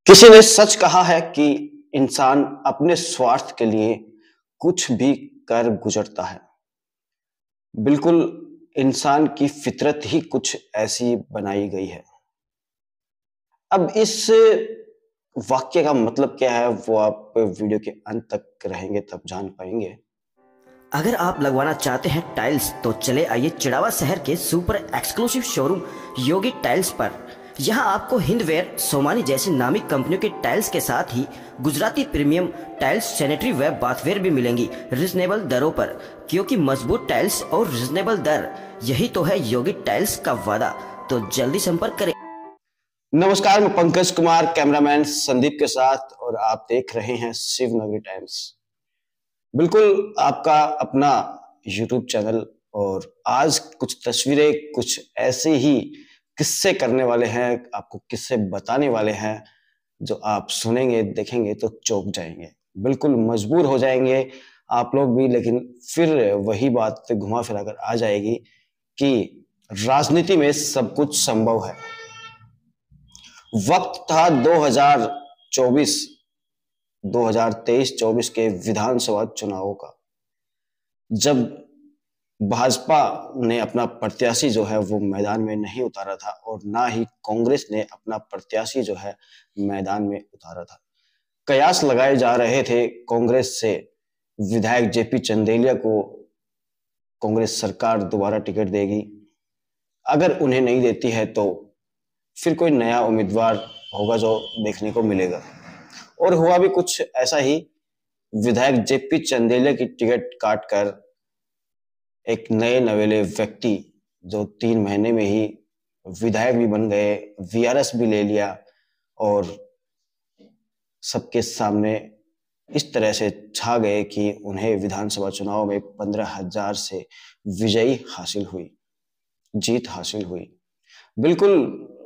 किसी ने सच कहा है कि इंसान अपने स्वार्थ के लिए कुछ भी कर गुजरता है। बिल्कुल, इंसान की फितरत ही कुछ ऐसी बनाई गई है। अब इस वाक्य का मतलब क्या है वो आप वीडियो के अंत तक रहेंगे तब जान पाएंगे। अगर आप लगवाना चाहते हैं टाइल्स तो चले आइए चिड़ावा शहर के सुपर एक्सक्लूसिव शोरूम योगी टाइल्स पर। यहां आपको हिंदवेयर, सोमानी जैसी नामी कंपनियों के टाइल्स के साथ ही गुजराती प्रीमियम टाइल्स, सैनिटरी व बाथवेयर भी मिलेंगी रिजनेबल दरों पर। क्योंकि मजबूत टाइल्स और रिजनेबल दर, यही तो है योगी टाइल्स का वादा। तो जल्दी संपर्क करें। नमस्कार, मैं पंकज कुमार कैमरामैन संदीप के साथ और आप देख रहे हैं शिवनगरी टाइम्स। बिल्कुल आपका अपना यूट्यूब चैनल। और आज कुछ तस्वीरें कुछ ऐसे ही किस्से करने वाले हैं, आपको किस्से बताने वाले हैं जो आप सुनेंगे देखेंगे तो चौंक जाएंगे, बिल्कुल मजबूर हो जाएंगे आप लोग भी। लेकिन फिर वही बात घुमा फिरा कर आ जाएगी कि राजनीति में सब कुछ संभव है। वक्त था 2024 2023-24 के विधानसभा चुनावों का, जब भाजपा ने अपना प्रत्याशी जो है वो मैदान में नहीं उतारा था और ना ही कांग्रेस ने अपना प्रत्याशी जो है मैदान में उतारा था। कयास लगाए जा रहे थे कांग्रेस से विधायक जेपी चंदेलिया को कांग्रेस सरकार दोबारा टिकट देगी, अगर उन्हें नहीं देती है तो फिर कोई नया उम्मीदवार होगा जो देखने को मिलेगा। और हुआ भी कुछ ऐसा ही। विधायक जेपी चंदेलिया की टिकट काटकर एक नए नवेले व्यक्ति जो 3 महीने में ही विधायक भी बन गए, वीआरएस भी ले लिया और सबके सामने इस तरह से छा गए कि उन्हें विधानसभा चुनाव में 15,000 से विजयी हासिल हुई, जीत हासिल हुई। बिल्कुल,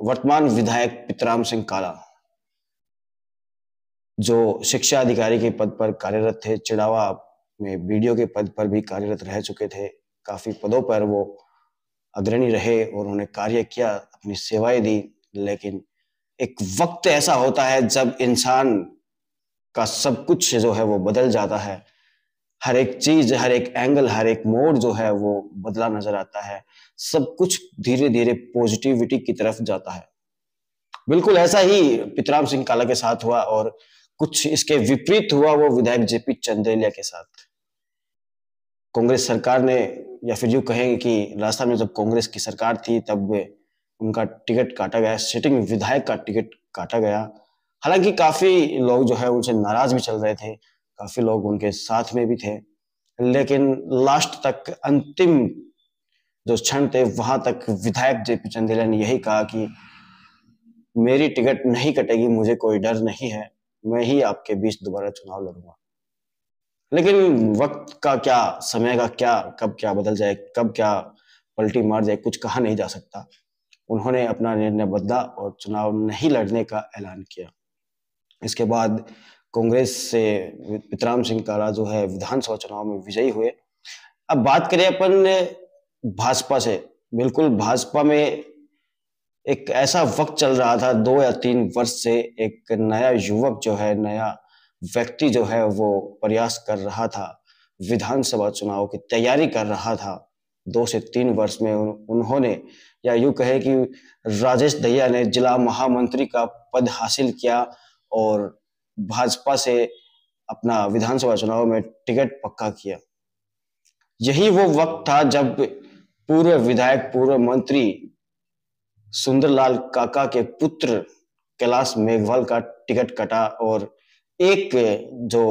वर्तमान विधायक पितराम सिंह काला जो शिक्षा अधिकारी के पद पर कार्यरत थे, चिड़ावा में बीडीओ के पद पर भी कार्यरत रह चुके थे, काफी पदों पर वो अग्रणी रहे और उन्होंने कार्य किया, अपनी सेवाएं दी। लेकिन एक वक्त ऐसा होता है जब इंसान का सब कुछ जो है वो बदल जाता है। हर एक चीज, हर एक एंगल, हर एक मोड़ जो है वो बदला नजर आता है। सब कुछ धीरे धीरे पॉजिटिविटी की तरफ जाता है। बिल्कुल ऐसा ही पितराम सिंह काला के साथ हुआ और कुछ इसके विपरीत हुआ वो विधायक जेपी चंदेलिया के साथ। कांग्रेस सरकार ने, या फिर यूं कहेंगे कि राजस्थान में जब कांग्रेस की सरकार थी तब उनका टिकट काटा गया, सिटिंग विधायक का टिकट काटा गया। हालांकि काफी लोग जो है उनसे नाराज भी चल रहे थे, काफी लोग उनके साथ में भी थे, लेकिन लास्ट तक, अंतिम जो क्षण थे वहां तक विधायक जेपी चंदेलिया ने यही कहा कि मेरी टिकट नहीं कटेगी, मुझे कोई डर नहीं है, मैं ही आपके बीच दोबारा चुनाव लड़ूंगा। लेकिन वक्त का क्या, समय का क्या, कब क्या बदल जाए, कब क्या पलटी मार जाए, कुछ कहा नहीं जा सकता। उन्होंने अपना निर्णय बदला और चुनाव नहीं लड़ने का ऐलान किया। इसके बाद कांग्रेस से पितराम सिंह काला जो है विधानसभा चुनाव में विजयी हुए। अब बात करें अपन भाजपा से। बिल्कुल, भाजपा में एक ऐसा वक्त चल रहा था 2 या 3 वर्ष से, एक नया युवक जो है, नया व्यक्ति जो है वो प्रयास कर रहा था, विधानसभा चुनाव की तैयारी कर रहा था। 2 से 3 वर्ष में उन्होंने, या यूं कहे कि राजेश दहिया ने जिला महामंत्री का पद हासिल किया और भाजपा से अपना विधानसभा चुनाव में टिकट पक्का किया। यही वो वक्त था जब पूर्व विधायक, पूर्व मंत्री सुंदरलाल काका के पुत्र कैलाश मेघवाल का टिकट कटा और एक जो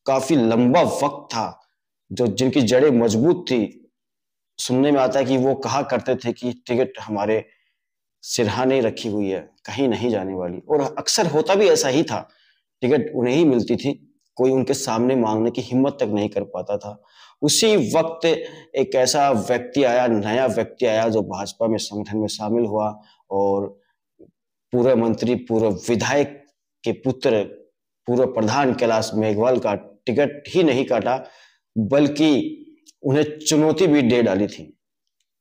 काफी लंबा वक्त था, जो जिनकी जड़ें मजबूत थी, सुनने में आता है कि वो कहा करते थे कि टिकट हमारे सिरहाने रखी हुई है, कहीं नहीं जाने वाली। और अक्सर होता भी ऐसा ही था, टिकट उन्हें ही मिलती थी, कोई उनके सामने मांगने की हिम्मत तक नहीं कर पाता था। उसी वक्त एक ऐसा व्यक्ति आया, नया व्यक्ति आया जो भाजपा में, संगठन में शामिल हुआ और पूर्व मंत्री, पूर्व विधायक के पुत्र, पूर्व प्रधान कैलाश मेघवाल का टिकट ही नहीं काटा बल्कि उन्हें चुनौती भी दे डाली थी।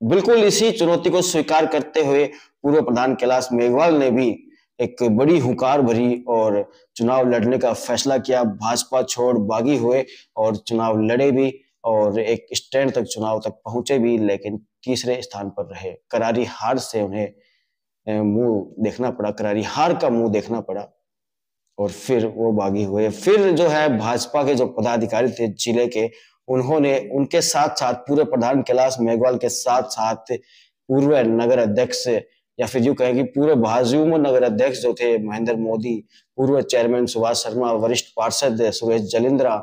बिल्कुल इसी चुनौती को स्वीकार करते हुए पूर्व प्रधान कैलाश मेघवाल ने भी एक बड़ी हुंकार भरी और चुनाव लड़ने का फैसला किया। भाजपा छोड़ बागी हुए और चुनाव लड़े भी और एक स्टैंड तक चुनाव तक पहुंचे भी, लेकिन तीसरे स्थान पर रहे। करारी हार से उन्हें मुंह देखना पड़ा, करारी हार का मुंह देखना पड़ा और फिर वो बागी हुए। फिर जो है भाजपा के जो पदाधिकारी थे जिले के, उन्होंने उनके साथ साथ पूर्व प्रधान कैलाश मेघवाल के साथ साथ पूर्व नगर अध्यक्ष या फिर यूं कहें कि पूर्व भाजयुमो नगर अध्यक्ष जो थे महेंद्र मोदी, पूर्व चेयरमैन सुभाष शर्मा, वरिष्ठ पार्षद सुरेश जलिंद्रा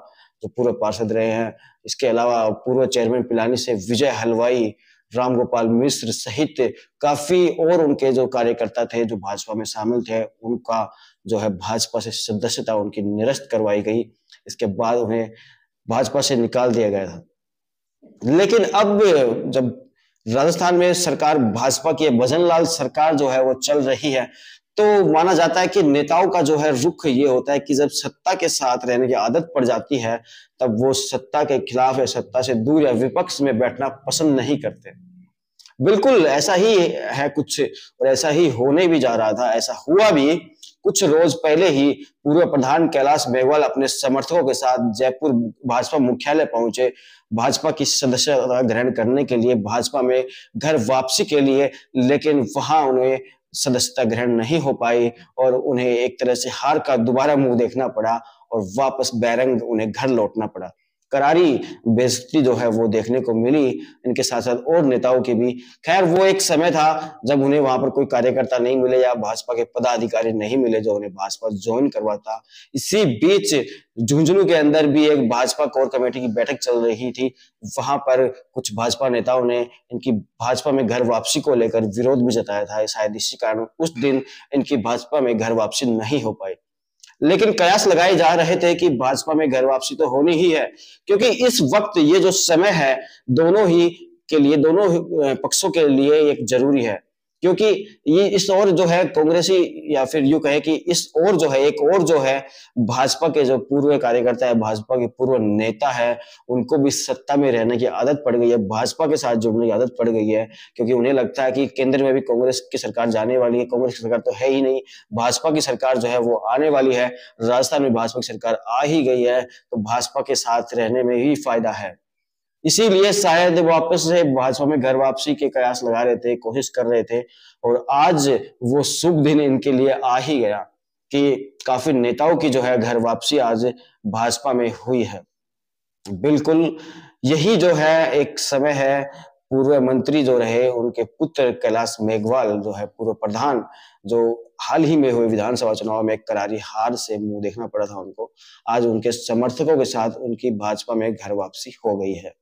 जो पूर्व पार्षद रहे हैं, इसके अलावा पूर्व चेयरमैन पिलानी से विजय हलवाई, राम गोपाल मिश्र सहित काफी और उनके जो कार्यकर्ता थे जो भाजपा में शामिल थे, उनका जो है भाजपा से सदस्यता उनकी निरस्त करवाई गई। इसके बाद उन्हें भाजपा से निकाल दिया गया था। लेकिन अब जब राजस्थान में सरकार भाजपा की भजन लाल सरकार जो है वो चल रही है, तो माना जाता है कि नेताओं का जो है रुख ये होता है कि जब सत्ता के साथ रहने की आदत पड़ जाती है, तब वो सत्ता के खिलाफ या सत्ता से दूर या विपक्ष में बैठना पसंद नहीं करते। बिल्कुल ऐसा ही है कुछ, और ऐसा ही होने भी जा रहा था, ऐसा हुआ भी। कुछ रोज पहले ही पूर्व प्रधान कैलाश मेघवाल अपने समर्थकों के साथ जयपुर भाजपा मुख्यालय पहुंचे भाजपा की सदस्यता ग्रहण करने के लिए, भाजपा में घर वापसी के लिए, लेकिन वहां उन्हें सदस्यता ग्रहण नहीं हो पाई और उन्हें एक तरह से हार का दोबारा मुंह देखना पड़ा और वापस बैरंग उन्हें घर लौटना पड़ा। करारी बेइज्जती जो है वो देखने को मिली इनके साथ साथ और नेताओं की भी। खैर वो एक समय था जब उन्हें वहां पर कोई कार्यकर्ता नहीं मिले या भाजपा के पदाधिकारी नहीं मिले जो उन्हें भाजपा ज्वाइन करवाता। इसी बीच झुंझुनू के अंदर भी एक भाजपा कोर कमेटी की बैठक चल रही थी। वहां पर कुछ भाजपा नेताओं ने इनकी भाजपा में घर वापसी को लेकर विरोध भी जताया था। शायद इसी कारण उस दिन इनकी भाजपा में घर वापसी नहीं हो पाई, लेकिन कयास लगाए जा रहे थे कि भाजपा में घर वापसी तो होनी ही है, क्योंकि इस वक्त ये जो समय है दोनों ही के लिए, दोनों पक्षों के लिए एक जरूरी है। क्योंकि ये इस ओर जो है कांग्रेसी या फिर यूं कहे कि इस ओर जो है एक और जो है भाजपा के जो पूर्व कार्यकर्ता है, भाजपा के पूर्व नेता है, उनको भी सत्ता में रहने की आदत पड़ गई है, भाजपा के साथ जुड़ने की आदत पड़ गई है। क्योंकि उन्हें लगता है कि केंद्र में भी कांग्रेस की सरकार जाने वाली है, कांग्रेस की सरकार तो है ही नहीं, भाजपा की सरकार जो है वो आने वाली है, राजस्थान में भाजपा की सरकार आ ही गई है, तो भाजपा के साथ रहने में ही फायदा है। इसीलिए शायद वापस से भाजपा में घर वापसी के कयास लगा रहे थे, कोशिश कर रहे थे, और आज वो शुभ दिन इनके लिए आ ही गया कि काफी नेताओं की जो है घर वापसी आज भाजपा में हुई है। बिल्कुल यही जो है एक समय है। पूर्व मंत्री जो रहे उनके पुत्र कैलाश मेघवाल जो है पूर्व प्रधान, जो हाल ही में हुए विधानसभा चुनाव में एक करारी हार से मुंह देखना पड़ा था उनको, आज उनके समर्थकों के साथ उनकी भाजपा में घर वापसी हो गई है।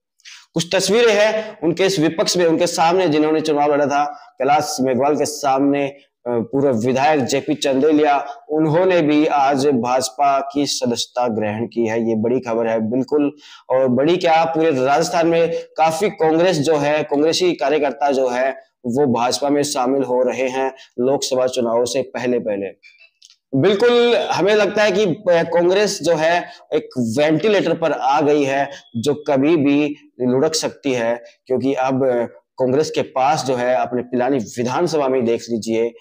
कुछ तस्वीरें हैं उनके इस विपक्ष में, उनके सामने जिन्होंने चुनाव लड़ा था, कैलाश मेघवाल के सामने पूर्व विधायक जेपी चंदेलिया, उन्होंने भी आज भाजपा की सदस्यता ग्रहण की है। ये बड़ी खबर है बिल्कुल। और बड़ी क्या, पूरे राजस्थान में काफी कांग्रेस जो है, कांग्रेसी कार्यकर्ता जो है वो भाजपा में शामिल हो रहे हैं लोकसभा चुनाव से पहले पहले। बिल्कुल हमें लगता है कि कांग्रेस जो है एक वेंटिलेटर पर आ गई है जो कभी भी लुढ़क सकती है, क्योंकि अब कांग्रेस के पास जो है, अपने पिलानी विधानसभा में देख लीजिए,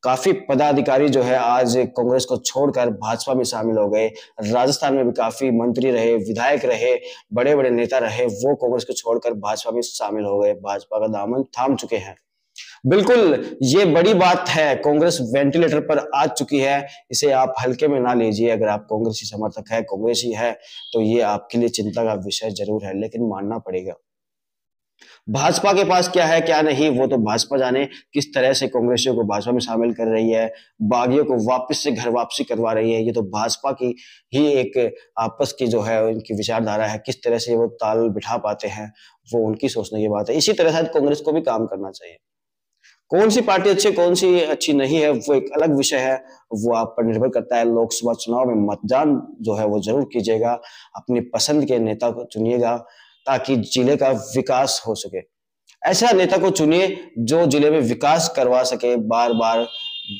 काफी पदाधिकारी जो है आज कांग्रेस को छोड़कर भाजपा में शामिल हो गए। राजस्थान में भी काफी मंत्री रहे, विधायक रहे, बड़े बड़े नेता रहे, वो कांग्रेस को छोड़कर भाजपा में शामिल हो गए, भाजपा का दामन थाम चुके हैं। बिल्कुल ये बड़ी बात है, कांग्रेस वेंटिलेटर पर आ चुकी है, इसे आप हल्के में ना लीजिए। अगर आप कांग्रेसी समर्थक है, कांग्रेसी है, तो ये आपके लिए चिंता का विषय जरूर है, लेकिन मानना पड़ेगा। भाजपा के पास क्या है क्या नहीं वो तो भाजपा जाने, किस तरह से कांग्रेसियों को भाजपा में शामिल कर रही है, बागियों को वापस से घर वापसी करवा रही है, ये तो भाजपा की ही एक आपस की जो है इनकी विचारधारा है। किस तरह से वो ताल बिठा पाते हैं वो उनकी सोचने की बात है। इसी तरह शायद कांग्रेस को भी काम करना चाहिए। कौन सी पार्टी अच्छी कौन सी अच्छी नहीं है वो एक अलग विषय है, वो आप पर निर्भर करता है। लोकसभा चुनाव में मतदान जो है वो जरूर कीजिएगा, अपनी पसंद के नेता को चुनिएगा ताकि जिले का विकास हो सके। ऐसा नेता को चुनिए जो जिले में विकास करवा सके। बार बार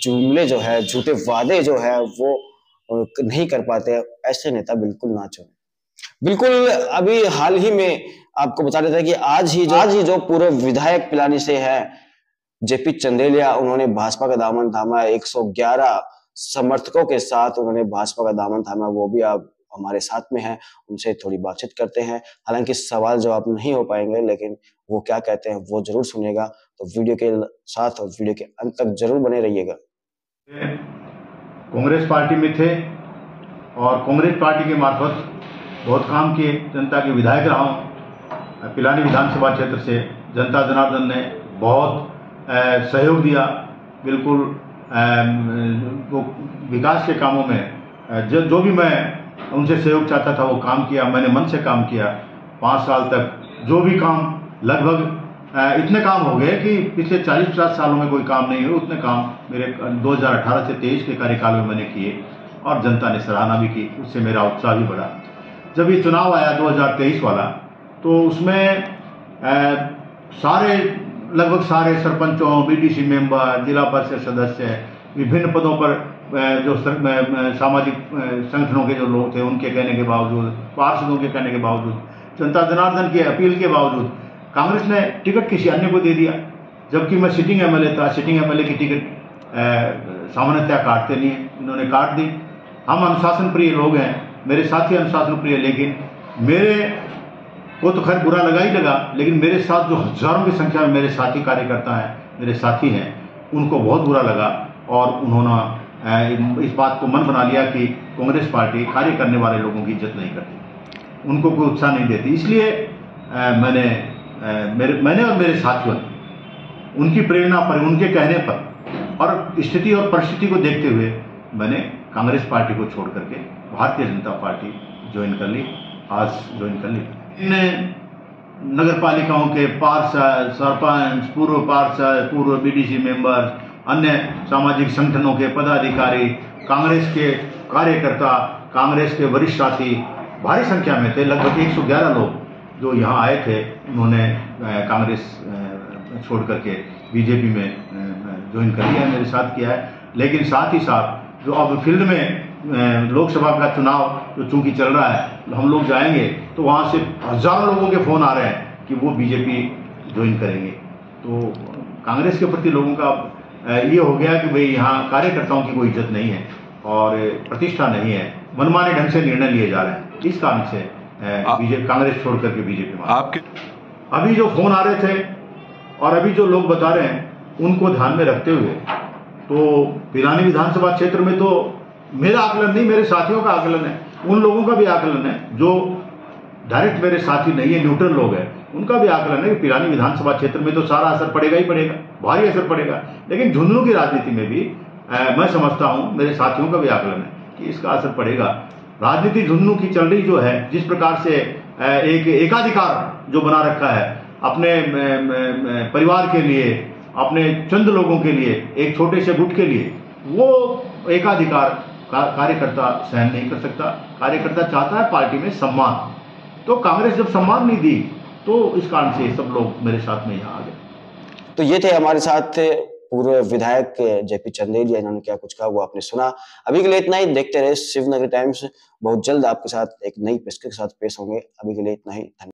जुमले जो है, झूठे वादे जो है वो नहीं कर पाते, ऐसे नेता बिल्कुल ना चुने। बिल्कुल अभी हाल ही में आपको बता देता है कि आज ही जो पूर्व विधायक पिलानी से है जेपी चंदेलिया, उन्होंने भाजपा का दामन थामा। 111 समर्थकों के साथ उन्होंने भाजपा का दामन थामा। वो भी आप हमारे साथ में हैं, उनसे थोड़ी बातचीत करते हैं। हालांकि सवाल जवाब नहीं हो पाएंगे, लेकिन वो क्या कहते हैं वो जरूर सुनिएगा। तो वीडियो के साथ और वीडियो के अंत तक जरूर बने रहिएगा। कांग्रेस पार्टी में थे और कांग्रेस पार्टी के मार्फत बहुत काम किए। जनता के विधायक रहा हूँ। पिलानी विधानसभा क्षेत्र से जनता जनार्दन ने बहुत सहयोग दिया। बिल्कुल वो विकास के कामों में जो भी मैं उनसे सहयोग चाहता था वो काम किया। मैंने मन से काम किया। 5 साल तक जो भी काम, लगभग इतने काम हो गए कि पिछले 40-50 सालों में कोई काम नहीं हुए, उतने काम मेरे 2018 से 23 के कार्यकाल में मैंने किए और जनता ने सराहना भी की। उससे मेरा उत्साह भी बढ़ा। जब ये चुनाव आया 2023 वाला, तो उसमें लगभग सारे सरपंचों, बीडीसी मेंबर, जिला परिषद सदस्य, विभिन्न पदों पर जो सामाजिक संगठनों के जो लोग थे, उनके कहने के बावजूद, पार्षदों के कहने के बावजूद, जनता जनार्दन की अपील के बावजूद कांग्रेस ने टिकट किसी अन्य को दे दिया। जबकि मैं सिटिंग एमएलए था। सिटिंग एमएलए की टिकट सामान्यतः काटते नहीं है, इन्होंने काट दी। हम अनुशासन प्रिय लोग हैं, मेरे साथी अनुशासन प्रिय, लेकिन मेरे को तो खैर बुरा लगा ही लगा, लेकिन मेरे साथ जो हजारों की संख्या में मेरे साथी कार्यकर्ता हैं, मेरे साथी हैं, उनको बहुत बुरा लगा और उन्होंने इस बात को मन बना लिया कि कांग्रेस पार्टी कार्य करने वाले लोगों की इज्जत नहीं करती, उनको कोई उत्साह नहीं देती। इसलिए मैंने और मेरे साथियों ने उनकी प्रेरणा पर, उनके कहने पर और स्थिति और परिस्थिति को देखते हुए मैंने कांग्रेस पार्टी को छोड़ करके भारतीय जनता पार्टी ज्वाइन कर ली। आज ज्वाइन कर ली। इन नगर पालिकाओं के पार्षद, सरपंच, पूर्व पार्षद, पूर्व बीडीसी मेंबर, अन्य सामाजिक संगठनों के पदाधिकारी, कांग्रेस के कार्यकर्ता, कांग्रेस के वरिष्ठ साथी भारी संख्या में थे। लगभग 111 लोग जो यहाँ आए थे, उन्होंने कांग्रेस छोड़ करके बीजेपी में ज्वाइन कर लिया, मेरे साथ किया है। लेकिन साथ ही साथ जो अब फील्ड में लोकसभा का चुनाव जो चूंकि चल रहा है, हम लोग जाएंगे तो वहाँ से हजारों लोगों के फोन आ रहे हैं कि वो बीजेपी ज्वाइन करेंगे। तो कांग्रेस के प्रति लोगों का ये हो गया कि भाई यहाँ कार्यकर्ताओं की कोई इज्जत नहीं है और प्रतिष्ठा नहीं है, मनमाने ढंग से निर्णय लिए जा रहे हैं। इस कारण से बीजेपी, कांग्रेस छोड़ करके बीजेपी में आपके अभी जो फोन आ रहे थे और अभी जो लोग बता रहे हैं, उनको ध्यान में रखते हुए तो पिलानी विधानसभा क्षेत्र में तो मेरा आकलन नहीं, मेरे साथियों का आकलन है, उन लोगों का भी आकलन है जो डायरेक्ट मेरे साथी नहीं है, न्यूट्रल लोग हैं, उनका भी आकलन है कि पिलानी विधानसभा क्षेत्र में तो सारा असर पड़ेगा ही पड़ेगा, भारी असर पड़ेगा। लेकिन झुंझुनू की राजनीति में भी मैं समझता हूं, मेरे साथियों का भी आकलन है कि इसका असर पड़ेगा। राजनीति झुंझुनू की चल रही जो है, जिस प्रकार से एक एकाधिकार जो बना रखा है अपने परिवार के लिए, अपने चंद लोगों के लिए, एक छोटे से गुट के लिए, वो एकाधिकार कार्यकर्ता सहन नहीं कर सकता। कार्यकर्ता चाहता है पार्टी में सम्मान, तो कांग्रेस जब सम्मान नहीं दी तो इस कारण से सब लोग मेरे साथ में यहाँ आ गए। तो ये थे हमारे साथ पूर्व विधायक जेपी चंदेलिया, इन्होंने क्या कुछ कहा वो आपने सुना। अभी के लिए इतना ही। देखते रहे शिवनगरी टाइम्स। बहुत जल्द आपके साथ एक नई पेशकश के साथ पेश होंगे। अभी के लिए इतना ही। धन्यवाद।